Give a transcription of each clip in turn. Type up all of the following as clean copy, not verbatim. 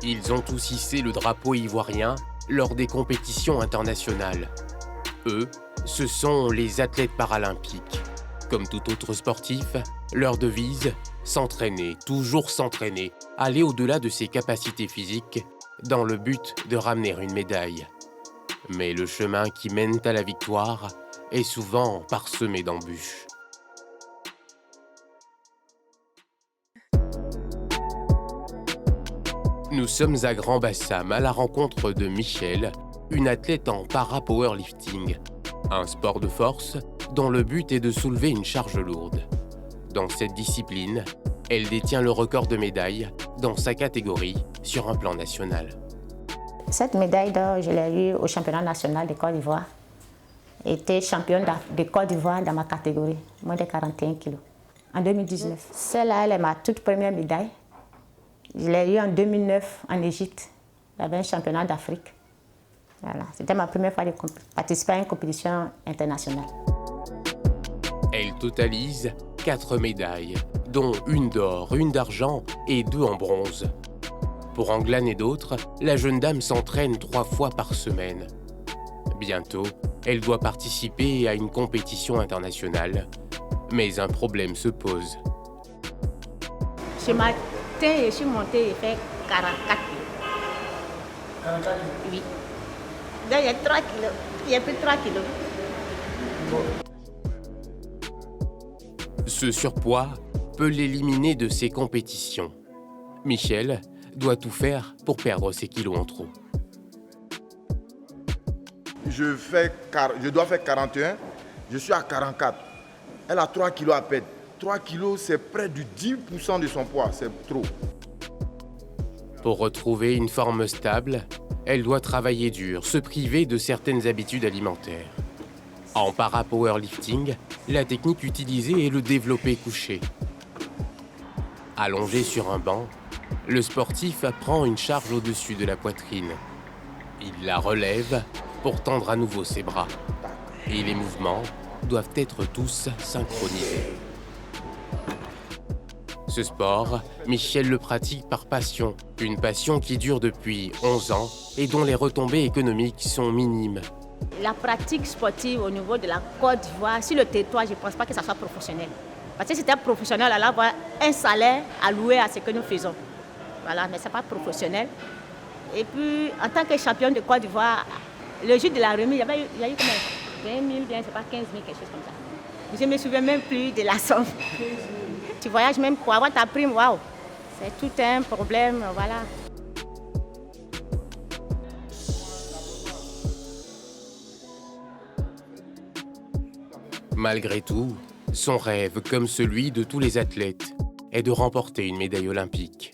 Ils ont tous hissé le drapeau ivoirien lors des compétitions internationales. Eux, ce sont les athlètes paralympiques. Comme tout autre sportif, leur devise, s'entraîner, toujours s'entraîner, aller au-delà de ses capacités physiques, dans le but de ramener une médaille. Mais le chemin qui mène à la victoire est souvent parsemé d'embûches. Nous sommes à Grand Bassam à la rencontre de Michel, une athlète en para-powerlifting, un sport de force dont le but est de soulever une charge lourde. Dans cette discipline, elle détient le record de médailles dans sa catégorie sur un plan national. Cette médaille d'or, je l'ai eue au championnat national de Côte d'Ivoire. J'étais championne de Côte d'Ivoire dans ma catégorie, moins de 41 kilos, en 2019. Celle-là, elle est ma toute première médaille. Je l'ai eue en 2009 en Égypte. Il y avait un championnat d'Afrique. Voilà. C'était ma première fois de participer à une compétition internationale. Elle totalise 4 médailles, dont une d'or, une d'argent et 2 en bronze. Pour en glaner d'autres, la jeune dame s'entraîne 3 fois par semaine. Bientôt, elle doit participer à une compétition internationale. Mais un problème se pose. Ce matin, je suis montée et fait 44 kilos. 44 kilos? Oui. Donc, il y a 3 kilos. Il y a plus de 3 kilos. Ce surpoids peut l'éliminer de ses compétitions. Michel doit tout faire pour perdre ses kilos en trop. Je dois faire 41, je suis à 44. Elle a 3 kilos à perdre. 3 kilos, c'est près de 10% de son poids, c'est trop. Pour retrouver une forme stable, elle doit travailler dur, se priver de certaines habitudes alimentaires. En para-powerlifting, la technique utilisée est le développé couché. Allongé sur un banc, le sportif prend une charge au-dessus de la poitrine. Il la relève pour tendre à nouveau ses bras. Et les mouvements doivent être tous synchronisés. Ce sport, Michel le pratique par passion. Une passion qui dure depuis 11 ans et dont les retombées économiques sont minimes. La pratique sportive au niveau de la Côte d'Ivoire, sur le territoire, je ne pense pas que ça soit professionnel. Parce que si c'était professionnel, elle avoir un salaire alloué à ce que nous faisons. Voilà, mais ce n'est pas professionnel. Et puis, en tant que championne de Côte d'Ivoire, le jour de la remise, il y a eu combien 20 000, bien, c'est pas 15 000, quelque chose comme ça. Je ne me souviens même plus de la somme. Tu voyages même pour avoir ta prime, waouh, c'est tout un problème, voilà. Malgré tout, son rêve, comme celui de tous les athlètes, est de remporter une médaille olympique.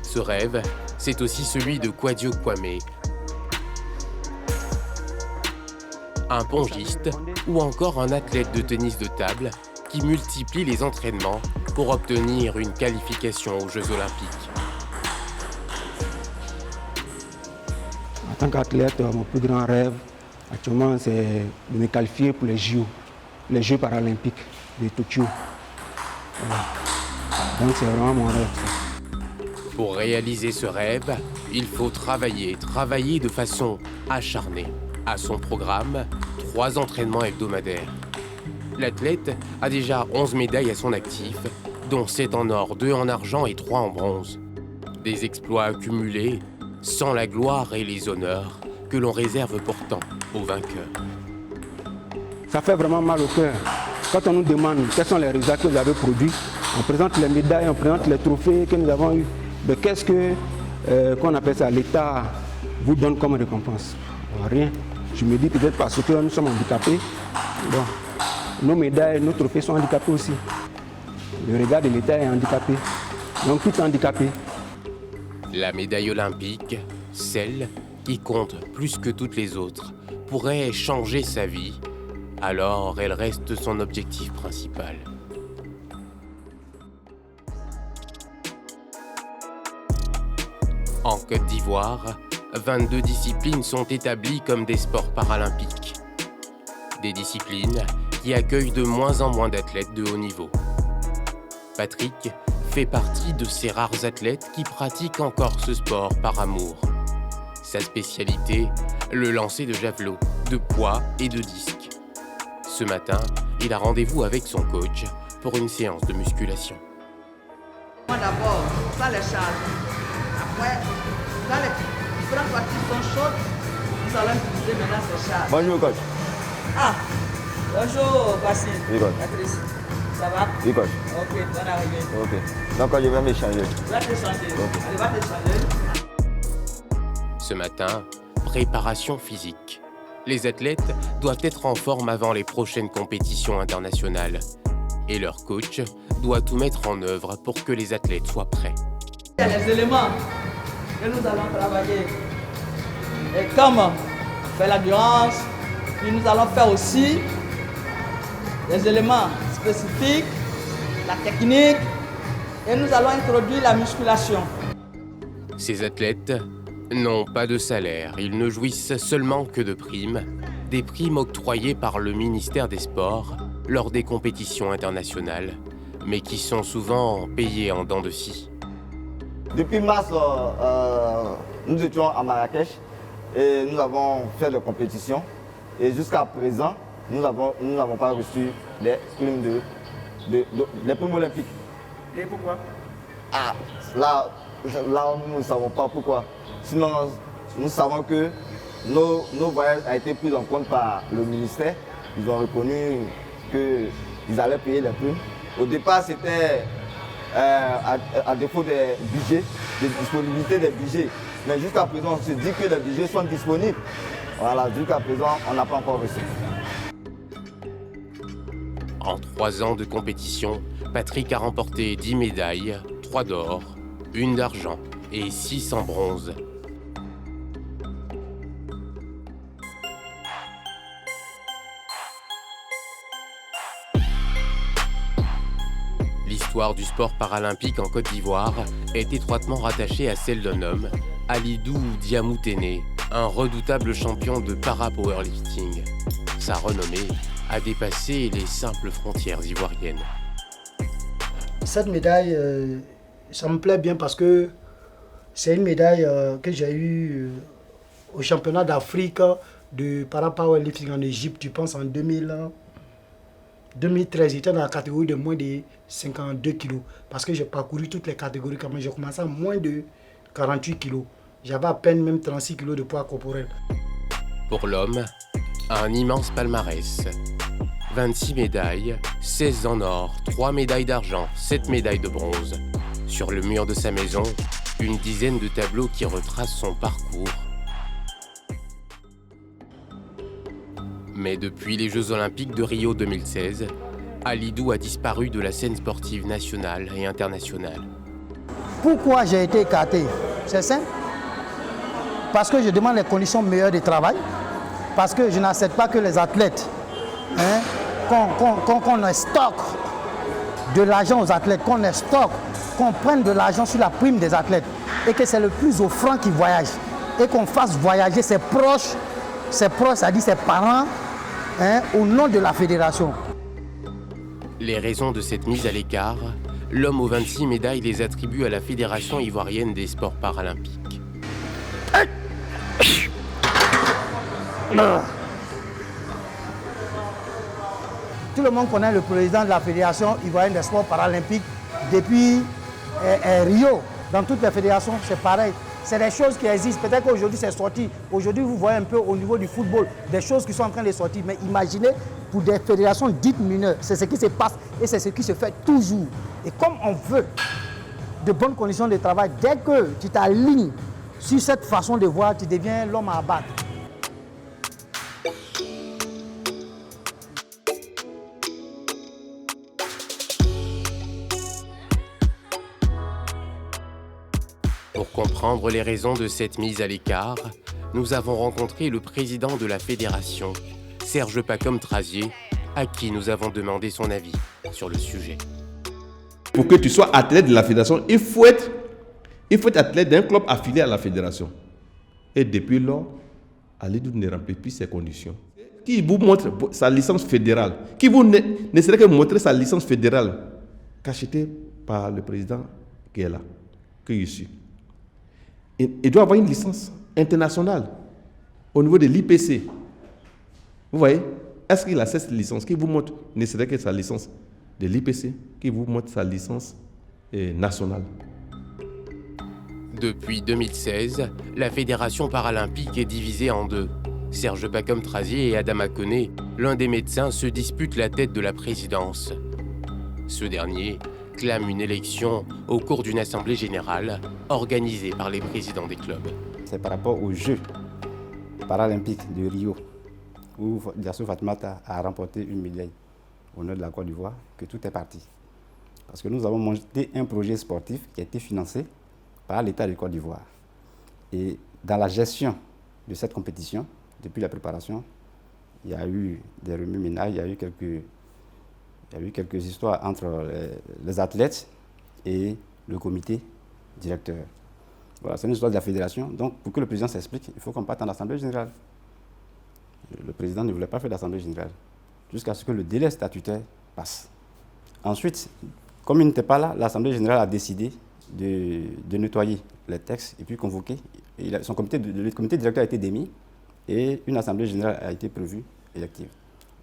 Ce rêve, c'est aussi celui de Kwadio Kwame, un pongiste ou encore un athlète de tennis de table qui multiplie les entraînements pour obtenir une qualification aux Jeux Olympiques. En tant qu'athlète, mon plus grand rêve actuellement, c'est de me qualifier pour les Jeux paralympiques de Tokyo. Voilà. Donc c'est vraiment mon rêve. Pour réaliser ce rêve, il faut travailler de façon acharnée. À son programme, 3 entraînements hebdomadaires. L'athlète a déjà 11 médailles à son actif, dont 7 en or, 2 en argent et 3 en bronze. Des exploits accumulés sans la gloire et les honneurs que l'on réserve pourtant aux vainqueurs. Ça fait vraiment mal au cœur. Quand on nous demande quels sont les résultats que vous avez produits, on présente les médailles, on présente les trophées que nous avons eus. Mais qu'est-ce qu'on appelle ça, l'État vous donne comme récompense? Rien. Je me dis peut-être parce que nous sommes handicapés. Bon, nos médailles, nos trophées sont handicapés aussi. Le regard de l'État est handicapé. Donc tout est handicapé. La médaille olympique, celle qui compte plus que toutes les autres, pourrait changer sa vie, alors elle reste son objectif principal. En Côte d'Ivoire, 22 disciplines sont établies comme des sports paralympiques. Des disciplines qui accueillent de moins en moins d'athlètes de haut niveau. Patrick fait partie de ces rares athlètes qui pratiquent encore ce sport par amour. Sa spécialité, le lancer de javelot, de poids et de disque. Ce matin, il a rendez-vous avec son coach pour une séance de musculation. Moi d'abord, ça les charge. Après, quand les différentes parties sont chaudes, nous allons utiliser maintenant ces charges. Bonjour coach. Ah, bonjour Basile. Oui coach. Patrice, ça va? Oui coach. Ok, bonne arrivée. Ok. Donc je vais m'échanger. Tu vas t'échanger. Ok. Allez, va t'échanger. Ce matin, préparation physique. Les athlètes doivent être en forme avant les prochaines compétitions internationales. Et leur coach doit tout mettre en œuvre pour que les athlètes soient prêts. Il y a les éléments que nous allons travailler. Et comme faire l'endurance, puis nous allons faire aussi les éléments spécifiques, la technique, et nous allons introduire la musculation. Ces athlètes n'ont pas de salaire, ils ne jouissent seulement que de primes, des primes octroyées par le ministère des Sports lors des compétitions internationales, mais qui sont souvent payées en dents de scie. Depuis mars, nous étions à Marrakech et nous avons fait des compétitions. Et jusqu'à présent, nous n'avons pas reçu les primes, les primes olympiques. Et pourquoi? Ah, là, nous ne savons pas pourquoi. Sinon, nous savons que nos voyages ont été pris en compte par le ministère. Ils ont reconnu qu'ils allaient payer les primes. Au départ, c'était à défaut des budgets, des disponibilités des budgets. Mais jusqu'à présent, on se dit que les budgets sont disponibles. Voilà, jusqu'à présent, on n'a pas encore reçu. En 3 ans de compétition, Patrick a remporté 10 médailles, 3 d'or, 1 d'argent et 6 en bronze. L'histoire du sport paralympique en Côte d'Ivoire est étroitement rattachée à celle d'un homme, Alidou Diamoutene, un redoutable champion de para-powerlifting. Sa renommée a dépassé les simples frontières ivoiriennes. Cette médaille, ça me plaît bien parce que c'est une médaille que j'ai eue au championnat d'Afrique de para-powerlifting en Égypte, je pense en 2013. J'étais dans la catégorie de moins de 52 kg parce que j'ai parcouru toutes les catégories quand même. J'ai commencé à moins de 48 kg. J'avais à peine même 36 kg de poids corporel. Pour l'homme, un immense palmarès. 26 médailles, 16 en or, 3 médailles d'argent, 7 médailles de bronze. Sur le mur de sa maison, une dizaine de tableaux qui retracent son parcours. Mais depuis les Jeux Olympiques de Rio 2016, Alidou a disparu de la scène sportive nationale et internationale. Pourquoi j'ai été écarté? C'est simple. Parce que je demande les conditions meilleures de travail. Parce que je n'accepte pas que les athlètes, qu'on stocke de l'argent aux athlètes, qu'on stocke, qu'on prenne de l'argent sur la prime des athlètes. Et que c'est le plus offrant qui voyage. Et qu'on fasse voyager ses proches, c'est-à-dire ses parents, au nom de la fédération. Les raisons de cette mise à l'écart, l'homme aux 26 médailles les attribue à la Fédération ivoirienne des sports paralympiques. Tout le monde connaît le président de la Fédération ivoirienne des sports paralympiques depuis Rio. Dans toutes les fédérations, c'est pareil. C'est des choses qui existent. Peut-être qu'aujourd'hui, c'est sorti. Aujourd'hui, vous voyez un peu au niveau du football des choses qui sont en train de sortir. Mais imaginez, pour des fédérations dites mineures, c'est ce qui se passe et c'est ce qui se fait toujours. Et comme on veut de bonnes conditions de travail, dès que tu t'alignes sur cette façon de voir, tu deviens l'homme à abattre. Pour comprendre les raisons de cette mise à l'écart, nous avons rencontré le président de la fédération, Serge Pacôme-Trazier, à qui nous avons demandé son avis sur le sujet. Pour que tu sois athlète de la fédération, il faut être athlète d'un club affilié à la fédération. Et depuis lors, Alidou ne remplit plus ces conditions. Qui vous montre sa licence fédérale, qui vous ne serait que montrer sa licence fédérale, cachetée par le président qui est là, qui est ici. Il doit avoir une licence internationale au niveau de l'IPC. Vous voyez, est-ce qu'il a cette licence qui vous montre, ne serait que sa licence de l'IPC, qui vous montre sa licence nationale? Depuis 2016, la Fédération paralympique est divisée en deux. Serge Pacôme-Trazier et Adama Koné, l'un des médecins, se disputent la tête de la présidence. Ce dernier clame une élection au cours d'une assemblée générale organisée par les présidents des clubs. C'est par rapport aux Jeux paralympiques de Rio, où Diasso Fatoumata a remporté une médaille au nom de la Côte d'Ivoire, que tout est parti. Parce que nous avons monté un projet sportif qui a été financé par l'État de Côte d'Ivoire. Et dans la gestion de cette compétition, depuis la préparation, il y a eu des remue-ménages, il y a eu quelques histoires entre les athlètes et le comité directeur. Voilà, c'est une histoire de la fédération. Donc, pour que le président s'explique, il faut qu'on parte en assemblée générale. Le président ne voulait pas faire d'assemblée générale, jusqu'à ce que le délai statutaire passe. Ensuite, comme il n'était pas là, l'assemblée générale a décidé de nettoyer les textes et puis convoquer. Le comité directeur a été démis et une assemblée générale a été prévue élective.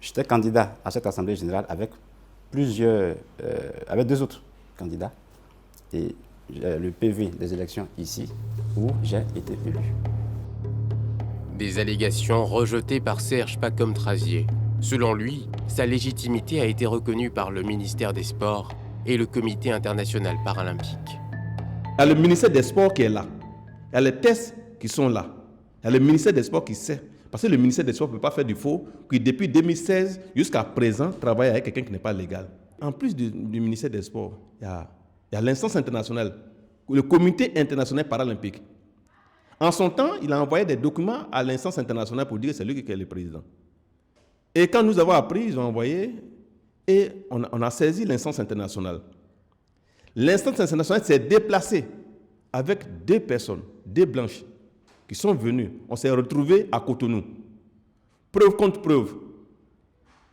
J'étais candidat à cette assemblée générale avec avec deux autres candidats et le PV des élections ici où j'ai été élu. Des allégations rejetées par Serge Pacôme-Trazier. Selon lui, sa légitimité a été reconnue par le ministère des Sports et le Comité international paralympique. Il y a le ministère des Sports qui est là. Il y a les tests qui sont là. Il y a le ministère des Sports qui sait. Parce que le ministère des Sports ne peut pas faire du faux, qui depuis 2016 jusqu'à présent travaille avec quelqu'un qui n'est pas légal. En plus du ministère des Sports, il y a l'instance internationale, le Comité international paralympique. En son temps, il a envoyé des documents à l'instance internationale pour dire que c'est lui qui est le président. Et quand nous avons appris, ils ont envoyé et on a saisi l'instance internationale. L'instance internationale s'est déplacée avec deux personnes, deux blanches, qui sont venues. On s'est retrouvés à Cotonou. Preuve contre preuve.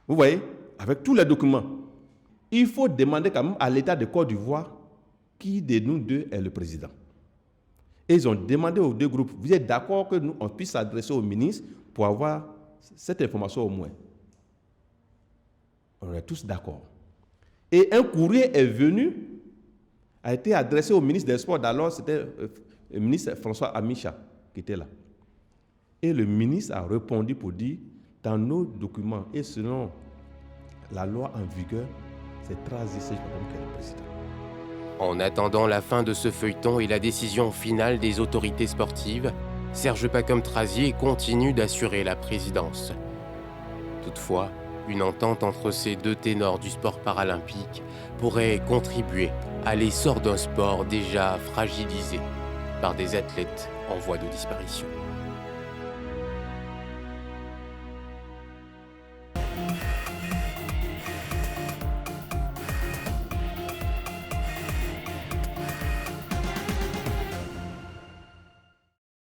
Vous voyez, avec tous les documents. Il faut demander quand même à l'État de Côte d'Ivoire qui de nous deux est le président. Et ils ont demandé aux deux groupes, vous êtes d'accord que nous, on puisse s'adresser au ministre pour avoir cette information au moins? On est tous d'accord. Et un courrier est venu, a été adressé au ministre des Sports d'alors, c'était le ministre François Amicha qui était là. Et le ministre a répondu pour dire, dans nos documents et selon la loi en vigueur, c'est Trazier Serge Pacôme qui est le président. En attendant la fin de ce feuilleton et la décision finale des autorités sportives, Serge Pacôme-Trazier continue d'assurer la présidence. Toutefois, une entente entre ces deux ténors du sport paralympique pourrait contribuer à l'essor d'un sport déjà fragilisé par des athlètes en voie de disparition.